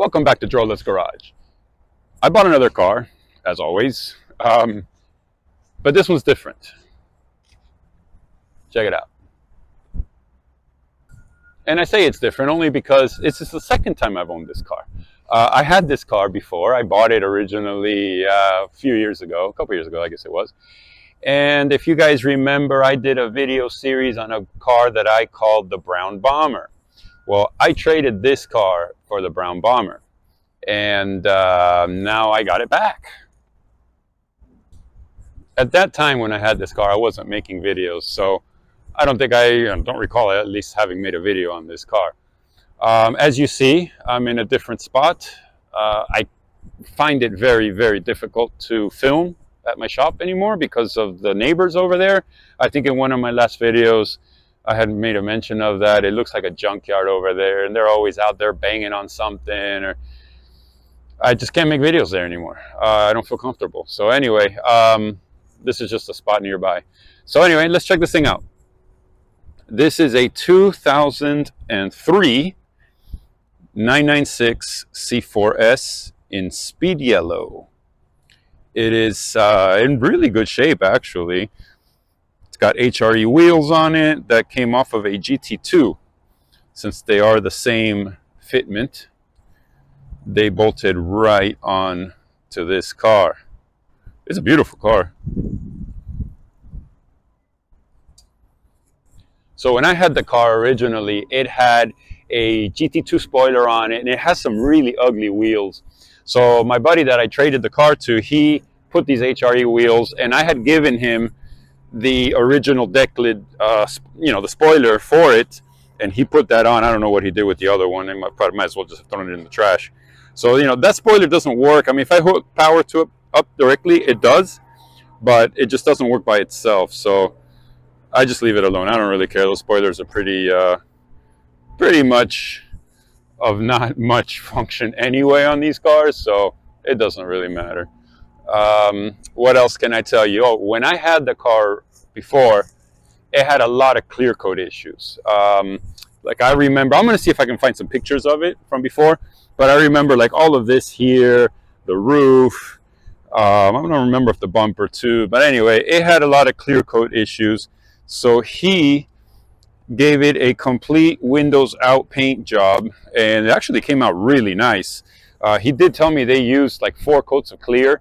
Welcome back to Drollet's Garage. I bought another car, as always, but this one's different. Check it out. And I say it's different only because this is the second time I've owned this car. I had this car before. I bought it originally a couple years ago, I guess it was. And if you guys remember, I did a video series on a car that I called the Brown Bomber. Well, I traded this car for the Brown Bomber, and now I got it back. At that time when I had this car, I wasn't making videos, so I don't recall at least having made a video on this car. As you see, I'm in a different spot. I find it very, very difficult to film at my shop anymore because of the neighbors over there. I think in one of my last videos, I had made a mention of that. It looks like a junkyard over there, and they're always out there banging on something, or I just can't make videos there anymore. I don't feel comfortable. So anyway, this is just a spot nearby. So anyway, let's check this thing out. This is a 2003 996 C4S in speed yellow. It is in really good shape, actually. It's got HRE wheels on it that came off of a GT2. Since they are the same fitment, they bolted right on to this car. It's a beautiful car. So when I had the car originally, it had a GT2 spoiler on it, and it has some really ugly wheels. So my buddy that I traded the car to, he put these HRE wheels, and I had given him the original deck lid, the spoiler for it, and he put that on. I don't know what he did with the other one. I might as well just have thrown it in the trash. So, that spoiler doesn't work. I mean, if I hook power to it up directly, it does, but it just doesn't work by itself. So I just leave it alone. I don't really care. Those spoilers are pretty much of not much function anyway on these cars, so it doesn't really matter. What else can I tell you? Oh, when I had the car before, it had a lot of clear coat issues. Like I remember, I'm going to see if I can find some pictures of it from before, but I remember like all of this here, the roof, I don't remember if the bumper too, but anyway, it had a lot of clear coat issues. So he gave it a complete windows out paint job, and it actually came out really nice. He did tell me they used like 4 coats of clear,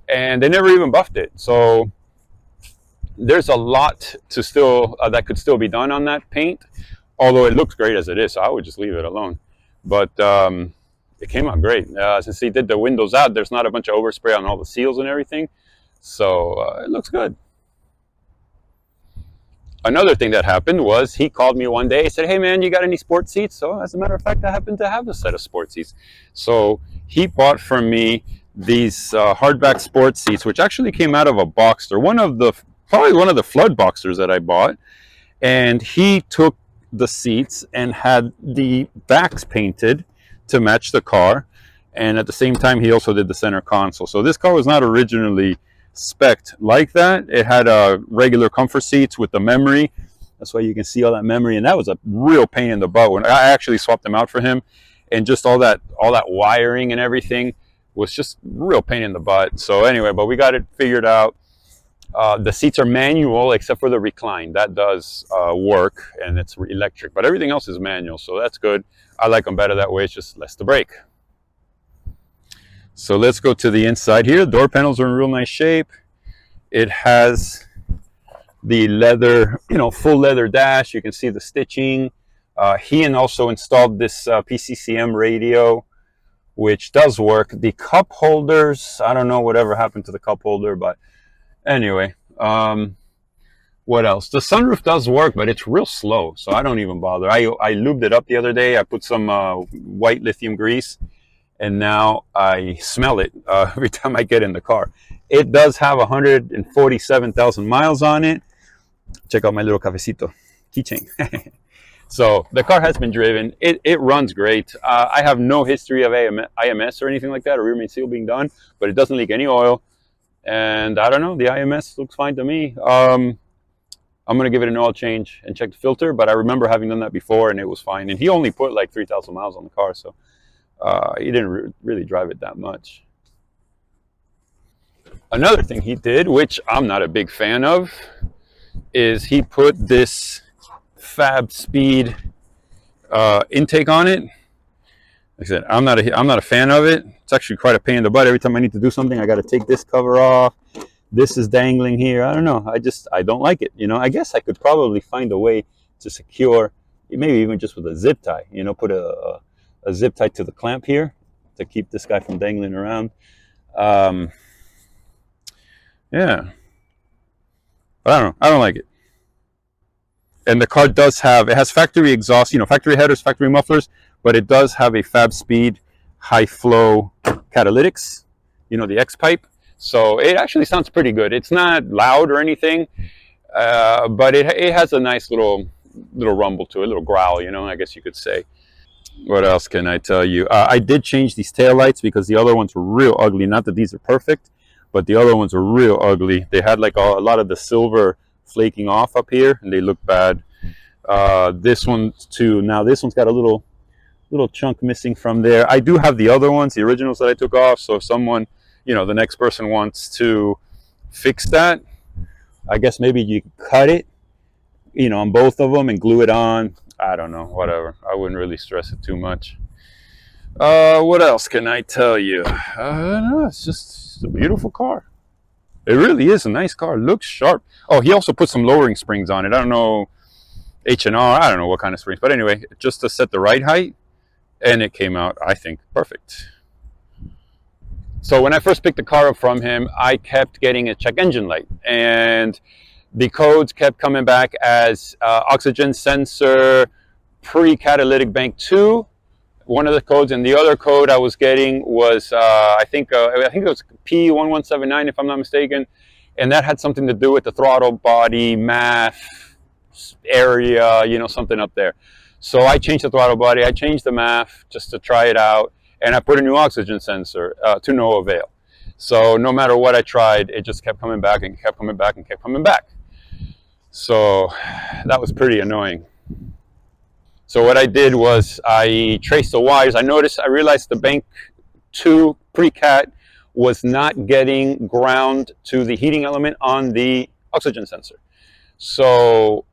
and they never even buffed it. So there's a lot to still that could still be done on that paint, although it looks great as it is, so I would just leave it alone. But it came out great. Since he did the windows out, there's not a bunch of overspray on all the seals and everything, so it looks good. Another thing that happened was he called me one day. He said, "Hey man, you got any sport seats?" So as a matter of fact, I happen to have a set of sport seats. So he bought from me these hardback sport seats, which actually came out of a Boxster, probably one of the flood Boxsters that I bought. And he took the seats and had the backs painted to match the car. And at the same time, he also did the center console. So this car was not originally spec'd like that. It had regular comfort seats with the memory. That's why you can see all that memory, and that was a real pain in the butt when I actually swapped them out for him, and just all that wiring and everything was just real pain in the butt. So anyway, but we got it figured out. The seats are manual except for the recline. That does work, and it's electric, but everything else is manual, so that's good. I like them better that way. It's just less to break. So let's go to the inside here. Door panels are in real nice shape. It has the leather, full leather dash. You can see the stitching. He also installed this PCCM radio, which does work. The cup holders, I don't know whatever happened to the cup holder, but anyway. What else? The sunroof does work, but it's real slow, so I don't even bother. I lubed it up the other day. I put some white lithium grease, and now I smell it every time I get in the car. It does have 147,000 miles on it. Check out my little cafecito keychain. So the car has been driven. It runs great. I have no history of IMS or anything like that, or rear main seal being done, but it doesn't leak any oil. And I don't know, the IMS looks fine to me. I'm going to give it an oil change and check the filter, but I remember having done that before and it was fine. And he only put like 3,000 miles on the car, so He didn't really drive it that much. Another thing he did, which I'm not a big fan of, is he put this Fab Speed intake on it. Like I said, I'm not a fan of it. It's actually quite a pain in the butt. Every time I need to do something, I got to take this cover off. This is dangling here. I don't know. I don't like it. You know, I guess I could probably find a way to secure, maybe even just with a zip tie. You know, put a zip tie to the clamp here to keep this guy from dangling around. Yeah, but I don't know. I don't like it. And the car does have, it has factory exhaust, you know, factory headers, factory mufflers, but it does have a Fab Speed high flow catalytics, you know, the X pipe. So it actually sounds pretty good. It's not loud or anything, but it has a nice little rumble to it, a little growl, you know, I guess you could say. What else can I tell you? I did change these taillights because the other ones were real ugly. Not that these are perfect, but the other ones were real ugly. They had like a lot of the silver flaking off up here, and they look bad. This one too. Now this one's got a little chunk missing from there. I do have the other ones, the originals that I took off. So if someone, you know, the next person wants to fix that, I guess maybe you cut it, you know, on both of them and glue it on. I don't know, whatever. I wouldn't really stress it too much. What else can I tell you? I don't know. It's just a beautiful car. It really is a nice car. It looks sharp. Oh, he also put some lowering springs on it. I don't know, H&R. I don't know what kind of springs. But anyway, just to set the ride height. And it came out, I think, perfect. So when I first picked the car up from him, I kept getting a check engine light. And the codes kept coming back as oxygen sensor, pre-catalytic bank 2. One of the codes, and the other code I was getting was I think it was P1179 if I'm not mistaken, and that had something to do with the throttle body math area, you know, something up there. So I changed the throttle body, I changed the math just to try it out, and I put a new oxygen sensor to no avail. So no matter what I tried, it just kept coming back and kept coming back and kept coming back. So that was pretty annoying. So what I did was I traced the wires. I realized the bank 2 pre-cat was not getting ground to the heating element on the oxygen sensor. So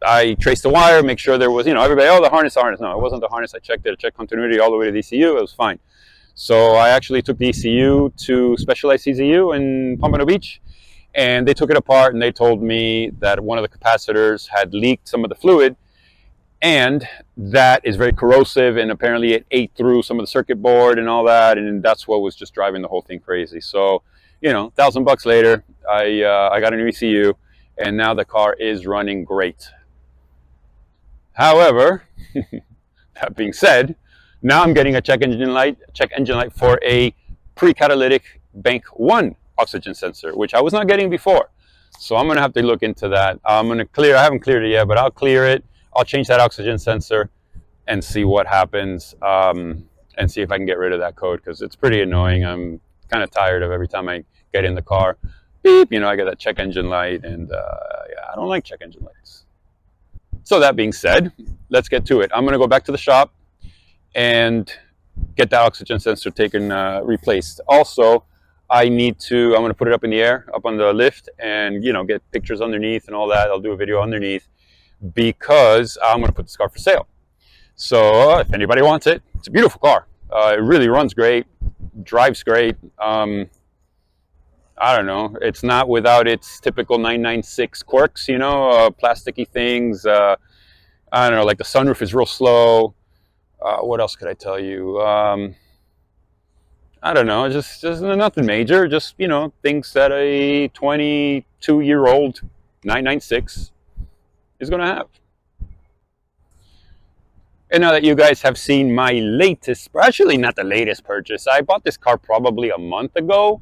I traced the wire, make sure there was, you know, everybody, oh, the harness. No, it wasn't the harness. I checked it. I checked continuity all the way to the ECU. It was fine. So I actually took the ECU to Specialized ECU in Pompano Beach, and they took it apart, and they told me that one of the capacitors had leaked some of the fluid, and that is very corrosive, and apparently it ate through some of the circuit board and all that, and that's what was just driving the whole thing crazy. So, you know, $1,000 later, I got a new ECU, and now the car is running great. However, that being said, now I'm getting a check engine light for a pre-catalytic bank 1 oxygen sensor, which I was not getting before. So I'm going to have to look into that. I'm going to clear, I haven't cleared it yet, but I'll clear it. I'll change that oxygen sensor and see what happens, and see if I can get rid of that code, because it's pretty annoying. I'm kind of tired of every time I get in the car, beep, you know, I get that check engine light, and yeah, I don't like check engine lights. So that being said, let's get to it. I'm going to go back to the shop and get that oxygen sensor taken, replaced. Also, I'm going to put it up in the air, up on the lift, and, you know, get pictures underneath and all that. I'll do a video underneath, because I'm going to put this car for sale. So if anybody wants it, it's a beautiful car. It really runs great, drives great. I don't know. It's not without its typical 996 quirks, you know, plasticky things. I don't know, like the sunroof is real slow. What else could I tell you? I don't know, just nothing major. Just, you know, things that a 22-year-old 996 is going to have. And now that you guys have seen my latest, actually not the latest purchase, I bought this car probably a month ago.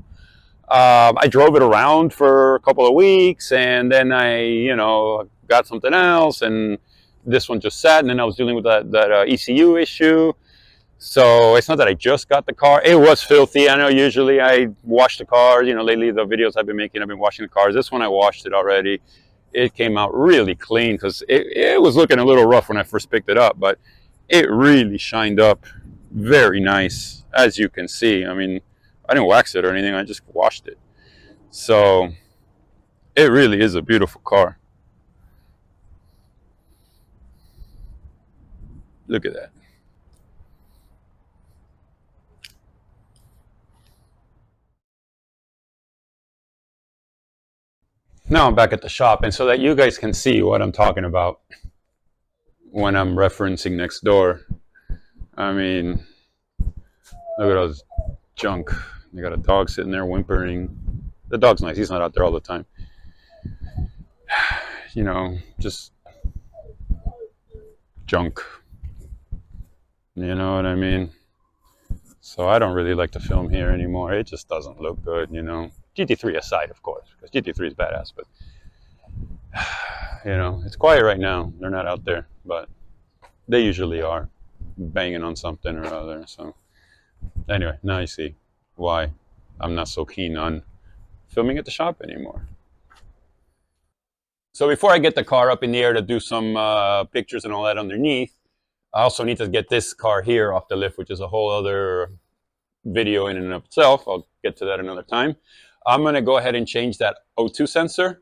I drove it around for a couple of weeks, and then I, you know, got something else, and this one just sat, and then I was dealing with that ECU issue. So it's not that I just got the car. It was filthy. I know usually I wash the cars, you know, lately the videos I've been making, I've been washing the cars. This one I washed it already. It came out really clean, because it was looking a little rough when I first picked it up, but it really shined up very nice, as you can see. I mean, I didn't wax it or anything. I just washed it. So it really is a beautiful car. Look at that. Now I'm back at the shop, and so that you guys can see what I'm talking about when I'm referencing next door. I mean, look at those junk. They got a dog sitting there whimpering. The dog's nice. He's not out there all the time. You know, just junk. You know what I mean? So I don't really like to film here anymore. It just doesn't look good, you know. GT3 aside, of course, because GT3 is badass, but you know, it's quiet right now. They're not out there, but they usually are banging on something or other. So anyway, now you see why I'm not so keen on filming at the shop anymore. So before I get the car up in the air to do some pictures and all that underneath, I also need to get this car here off the lift, which is a whole other video in and of itself. I'll get to that another time. I'm going to go ahead and change that O2 sensor.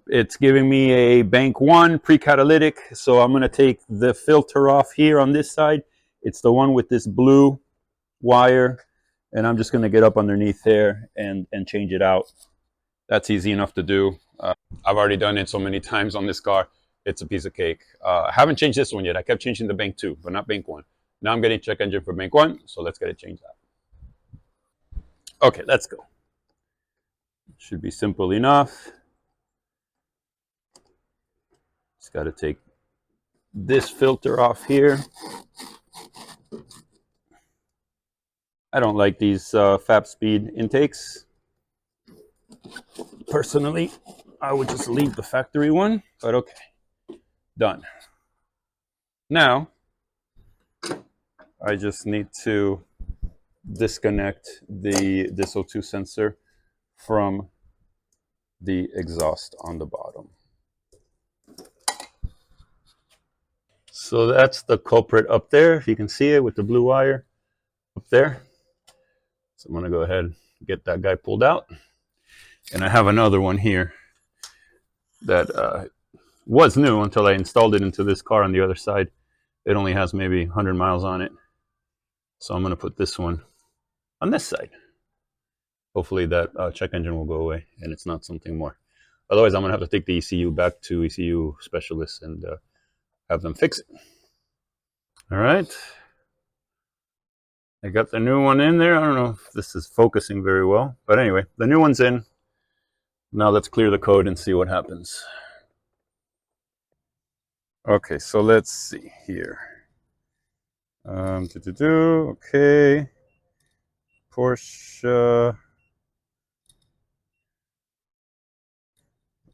It's giving me a bank 1 pre-catalytic, so I'm going to take the filter off here on this side. It's the one with this blue wire, and I'm just going to get up underneath there and change it out. That's easy enough to do. I've already done it so many times on this car. It's a piece of cake. I haven't changed this one yet. I kept changing the bank 2, but not bank 1. Now I'm getting check engine for bank 1, so let's get it changed out. Okay, let's go. Should be simple enough. Just got to take this filter off here. I don't like these FAP speed intakes. Personally, I would just leave the factory one, but okay. Done. Now, I just need to disconnect this O2 sensor from the exhaust on the bottom. So that's the culprit up there. If you can see it with the blue wire up there. So I'm going to go ahead and get that guy pulled out. And I have another one here that was new until I installed it into this car on the other side. It only has maybe 100 miles on it. So I'm going to put this one on this side. Hopefully that check engine will go away and it's not something more. Otherwise, I'm going to have to take the ECU back to ECU specialists and have them fix it. All right. I got the new one in there. I don't know if this is focusing very well, but anyway, the new one's in. Now let's clear the code and see what happens. Okay, so let's see here. Okay. Porsche.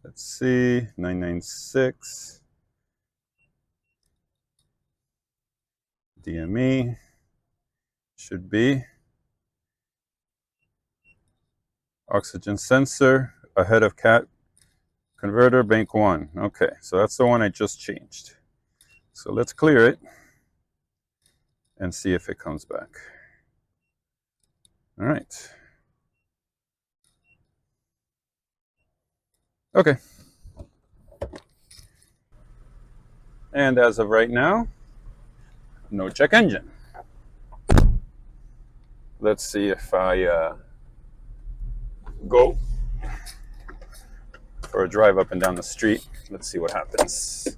Let's see, 996. DME should be oxygen sensor ahead of cat converter bank 1. Okay, so that's the one I just changed. So let's clear it and see if it comes back. All right. Okay. And as of right now, no check engine. Let's see if I go for a drive up and down the street. Let's see what happens.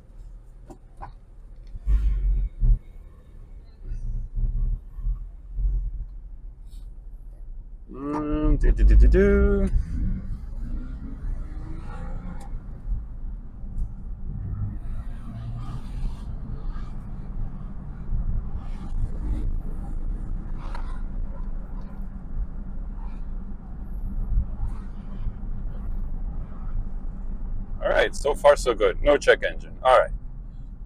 All right, so far so good. No check engine. All right.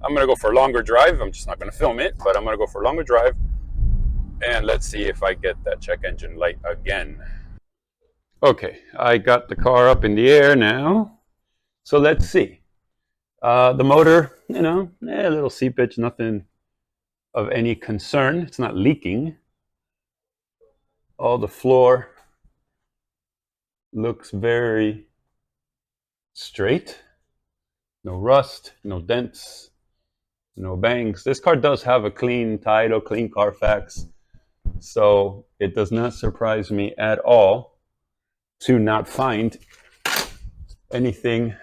I'm going to go for a longer drive. I'm just not going to film it, but I'm going to go for a longer drive. And let's see if I get that check engine light again. Okay, I got the car up in the air now. So let's see. The motor, you know, a little seepage, nothing of any concern. It's not leaking. All the floor looks very straight. No rust, no dents, no bangs. This car does have a clean title, clean Carfax. So it does not surprise me at all to not find anything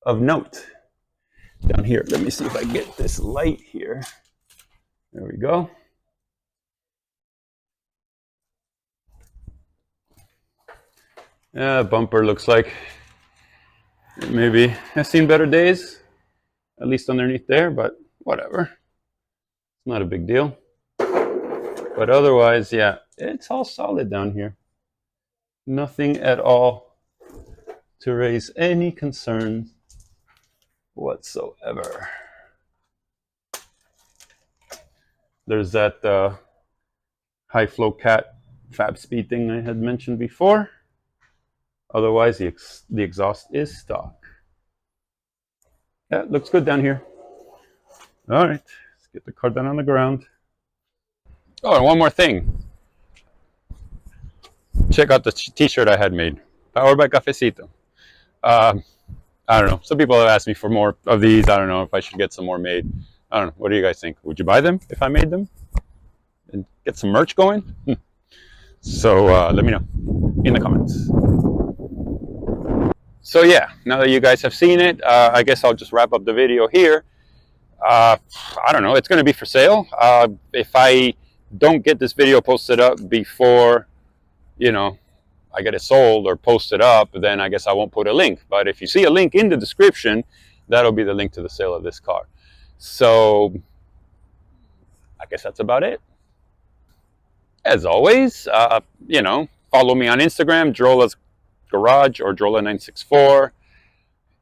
of note. Down here, let me see if I get this light here. There we go. Yeah, bumper looks like it maybe has seen better days, at least underneath there, but whatever. It's not a big deal. But otherwise, yeah, it's all solid down here. Nothing at all to raise any concerns whatsoever. There's that high flow cat fab speed thing I had mentioned before. Otherwise, the exhaust is stock. Yeah, it looks good down here. All right, let's get the car down on the ground. Oh, and one more thing. Check out the t-shirt I had made. Powered by Cafecito. I don't know. Some people have asked me for more of these. I don't know if I should get some more made. I don't know. What do you guys think? Would you buy them if I made them? And get some merch going? So let me know in the comments. So yeah, now that you guys have seen it, I guess I'll just wrap up the video here. I don't know. It's going to be for sale. If I don't get this video posted up before, I get it sold or posted up, then I guess I won't put a link. But if you see a link in the description, that'll be the link to the sale of this car. So I guess that's about it. As always, follow me on Instagram, Drola's Garage or Drola964.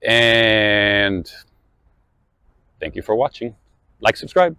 And thank you for watching. Like, subscribe.